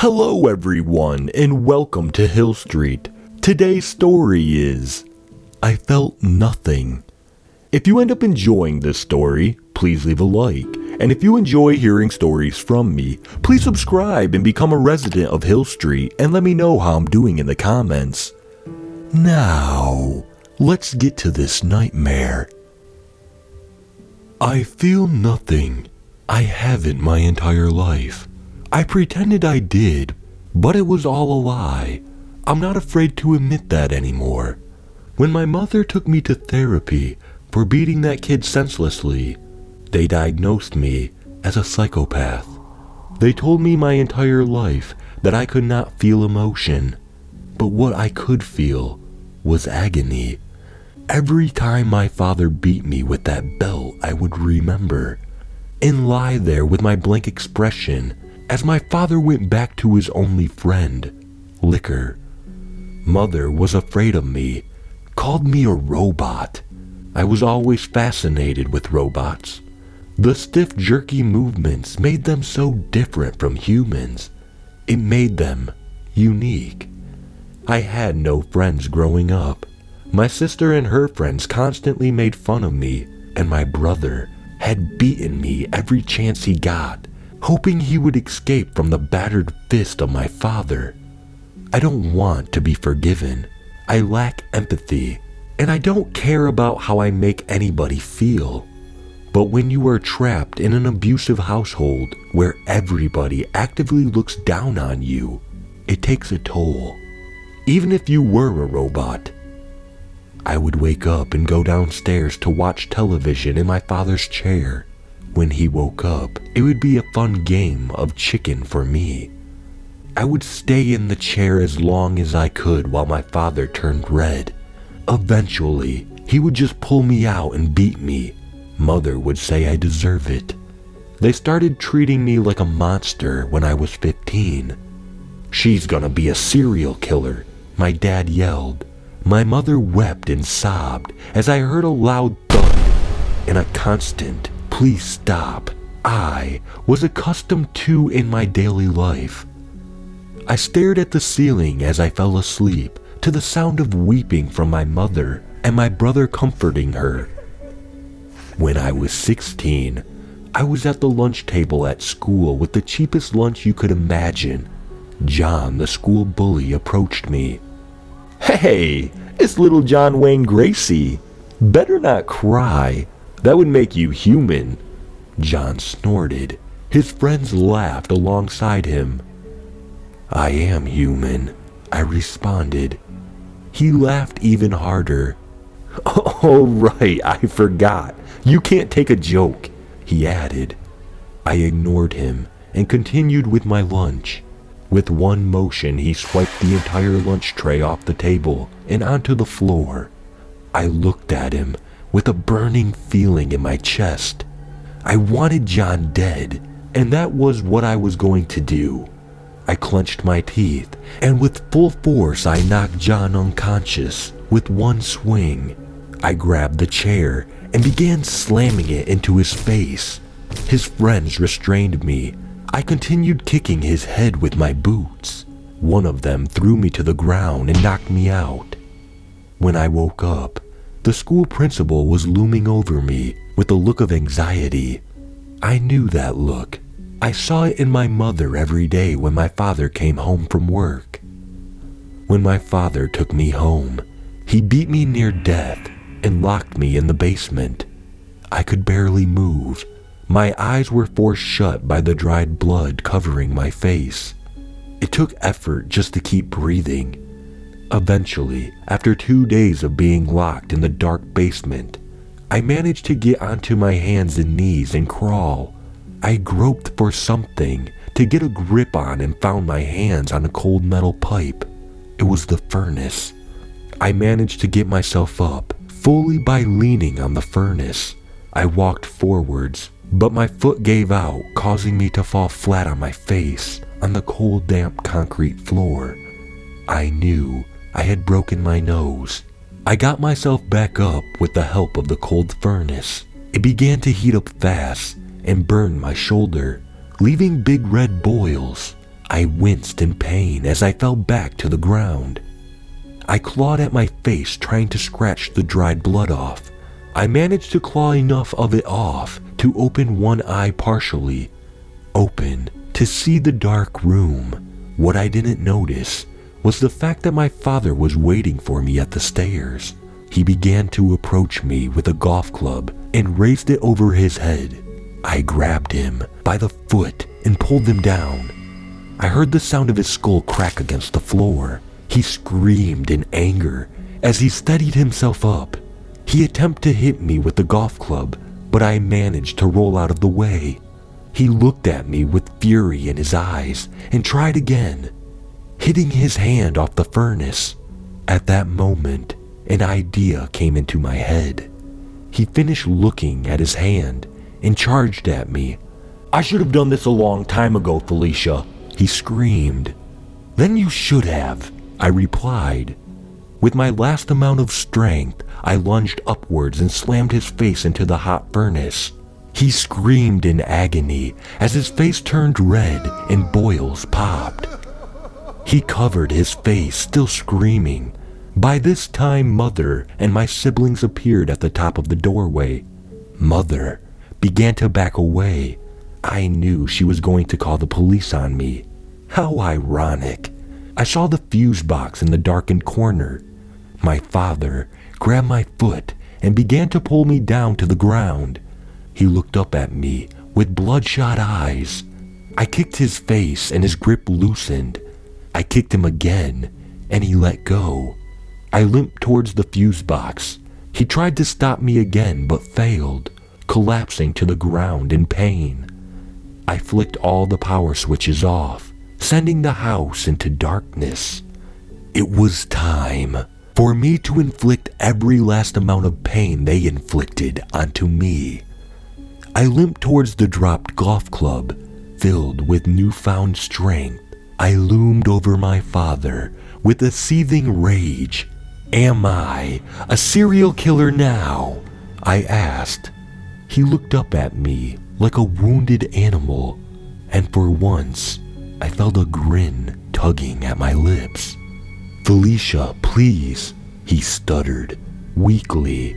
Hello everyone and welcome to Hill Street. Today's story is I Felt Nothing. If you end up enjoying this story, please leave a like. And if you enjoy hearing stories from me, please subscribe and become a resident of Hill Street and let me know how I'm doing in the comments. Now, let's get to this nightmare. I feel nothing. I haven't my entire life. I pretended I did, but it was all a lie. I'm not afraid to admit that anymore. When my mother took me to therapy for beating that kid senselessly, they diagnosed me as a psychopath. They told me my entire life that I could not feel emotion, but what I could feel was agony. Every time my father beat me with that belt, I would remember and lie there with my blank expression as my father went back to his only friend, liquor. Mother was afraid of me, called me a robot. I was always fascinated with robots. The stiff, jerky movements made them so different from humans. It made them unique. I had no friends growing up. My sister and her friends constantly made fun of me, and my brother had beaten me every chance he got, hoping he would escape from the battered fist of my father. I don't want to be forgiven. I lack empathy, and I don't care about how I make anybody feel. But when you are trapped in an abusive household where everybody actively looks down on you, it takes a toll. Even if you were a robot, I would wake up and go downstairs to watch television in my father's chair. When he woke up, it would be a fun game of chicken for me. I would stay in the chair as long as I could while my father turned red. Eventually, he would just pull me out and beat me. Mother would say I deserve it. They started treating me like a monster when I was 15. "She's gonna be a serial killer," my dad yelled. My mother wept and sobbed as I heard a loud thud and a constant "please stop" I was accustomed to in my daily life. I stared at the ceiling as I fell asleep to the sound of weeping from my mother and my brother comforting her. When I was 16, I was at the lunch table at school with the cheapest lunch you could imagine. John, the school bully, approached me. "Hey, it's little John Wayne Gracie. Better not cry. That would make you human." John snorted. His friends laughed alongside him. "I am human," I responded. He laughed even harder. "Oh, right, I forgot. You can't take a joke," he added. I ignored him and continued with my lunch. With one motion, he swiped the entire lunch tray off the table and onto the floor. I looked at him with a burning feeling in my chest. I wanted John dead, and that was what I was going to do. I clenched my teeth, and with full force I knocked John unconscious with one swing. I grabbed the chair and began slamming it into his face. His friends restrained me. I continued kicking his head with my boots. One of them threw me to the ground and knocked me out. When I woke up, the school principal was looming over me with a look of anxiety. I knew that look. I saw it in my mother every day when my father came home from work. When my father took me home, he beat me near death and locked me in the basement. I could barely move. My eyes were forced shut by the dried blood covering my face. It took effort just to keep breathing. Eventually, after 2 days of being locked in the dark basement, I managed to get onto my hands and knees and crawl. I groped for something to get a grip on and found my hands on a cold metal pipe. It was the furnace. I managed to get myself up, fully by leaning on the furnace. I walked forwards, but my foot gave out, causing me to fall flat on my face on the cold, damp concrete floor. I knew I had broken my nose. I got myself back up with the help of the cold furnace. It began to heat up fast and burned my shoulder, leaving big red boils. I winced in pain as I fell back to the ground. I clawed at my face, trying to scratch the dried blood off. I managed to claw enough of it off to open one eye partially, open to see the dark room. What I didn't notice was the fact that my father was waiting for me at the stairs. He began to approach me with a golf club and raised it over his head. I grabbed him by the foot and pulled him down. I heard the sound of his skull crack against the floor. He screamed in anger as he steadied himself up. He attempted to hit me with the golf club, but I managed to roll out of the way. He looked at me with fury in his eyes and tried again, hitting his hand off the furnace. At that moment, an idea came into my head. He finished looking at his hand and charged at me. "I should have done this a long time ago, Felicia," he screamed. "Then you should have," I replied. With my last amount of strength, I lunged upwards and slammed his face into the hot furnace. He screamed in agony as his face turned red and boils popped. He covered his face, still screaming. By this time, Mother and my siblings appeared at the top of the doorway. Mother began to back away. I knew she was going to call the police on me. How ironic. I saw the fuse box in the darkened corner. My father grabbed my foot and began to pull me down to the ground. He looked up at me with bloodshot eyes. I kicked his face and his grip loosened. I kicked him again and he let go. I limped towards the fuse box. He tried to stop me again but failed, collapsing to the ground in pain. I flicked all the power switches off, sending the house into darkness. It was time for me to inflict every last amount of pain they inflicted onto me. I limped towards the dropped golf club. Filled with newfound strength, I loomed over my father with a seething rage. "Am I a serial killer now?" I asked. He looked up at me like a wounded animal, and for once, I felt a grin tugging at my lips. "Felicia, please," he stuttered, weakly.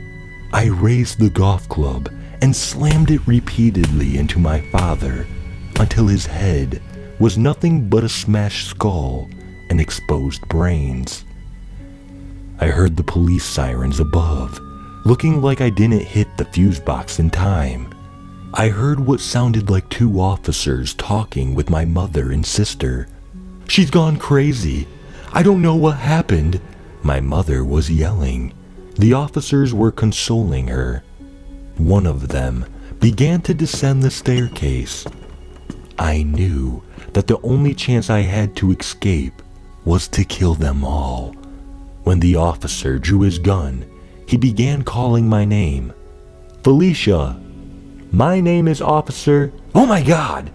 I raised the golf club and slammed it repeatedly into my father until his head was nothing but a smashed skull and exposed brains. I heard the police sirens above, looking like I didn't hit the fuse box in time. I heard what sounded like two officers talking with my mother and sister. "She's gone crazy. I don't know what happened," my mother was yelling. The officers were consoling her. One of them began to descend the staircase. I knew that the only chance I had to escape was to kill them all. When the officer drew his gun, he began calling my name. "Felicia, my name is Officer—" "Oh my God!"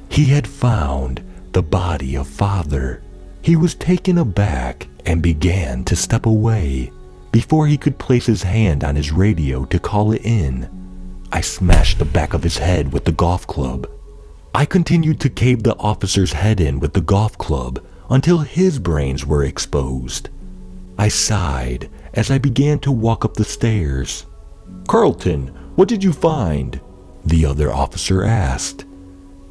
He had found the body of Father. He was taken aback and began to step away. Before he could place his hand on his radio to call it in, I smashed the back of his head with the golf club. I continued to cave the officer's head in with the golf club until his brains were exposed. I sighed as I began to walk up the stairs. "Carlton, what did you find?" the other officer asked.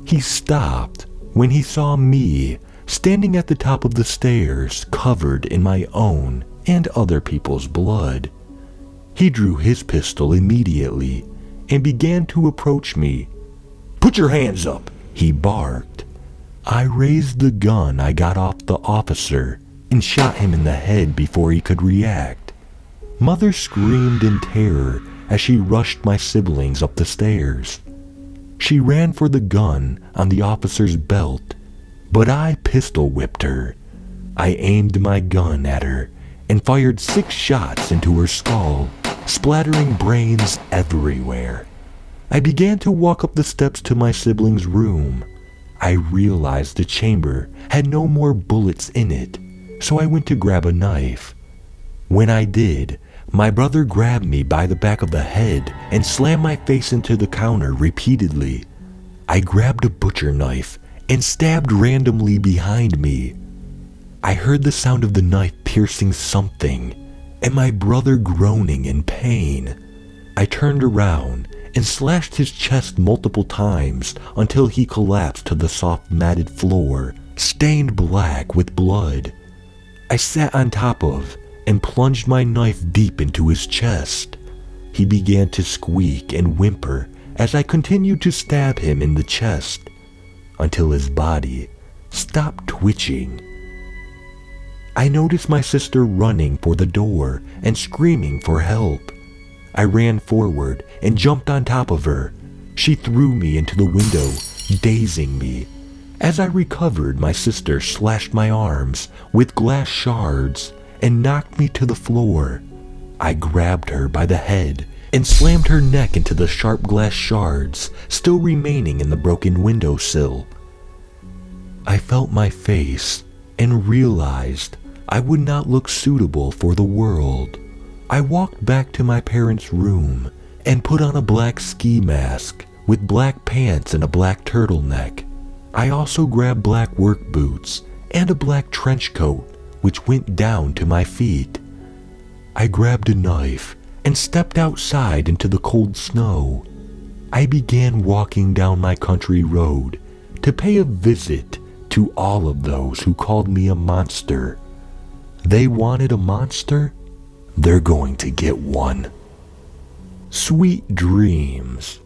He stopped when he saw me standing at the top of the stairs, covered in my own and other people's blood. He drew his pistol immediately and began to approach me. "Put your hands up," he barked. I raised the gun I got off the officer and shot him in the head before he could react. Mother screamed in terror as she rushed my siblings up the stairs. She ran for the gun on the officer's belt, but I pistol whipped her. I aimed my gun at her and fired 6 shots into her skull, splattering brains everywhere. I began to walk up the steps to my siblings' room. I realized the chamber had no more bullets in it, so I went to grab a knife. When I did, my brother grabbed me by the back of the head and slammed my face into the counter repeatedly. I grabbed a butcher knife and stabbed randomly behind me. I heard the sound of the knife piercing something and my brother groaning in pain. I turned around and slashed his chest multiple times until he collapsed to the soft matted floor, stained black with blood. I sat on top of and plunged my knife deep into his chest. He began to squeak and whimper as I continued to stab him in the chest until his body stopped twitching. I noticed my sister running for the door and screaming for help. I ran forward and jumped on top of her. She threw me into the window, dazing me. As I recovered, my sister slashed my arms with glass shards and knocked me to the floor. I grabbed her by the head and slammed her neck into the sharp glass shards still remaining in the broken windowsill. I felt my face and realized I would not look suitable for the world. I walked back to my parents' room and put on a black ski mask with black pants and a black turtleneck. I also grabbed black work boots and a black trench coat which went down to my feet. I grabbed a knife and stepped outside into the cold snow. I began walking down my country road to pay a visit to all of those who called me a monster. They wanted a monster? They're going to get one. Sweet dreams.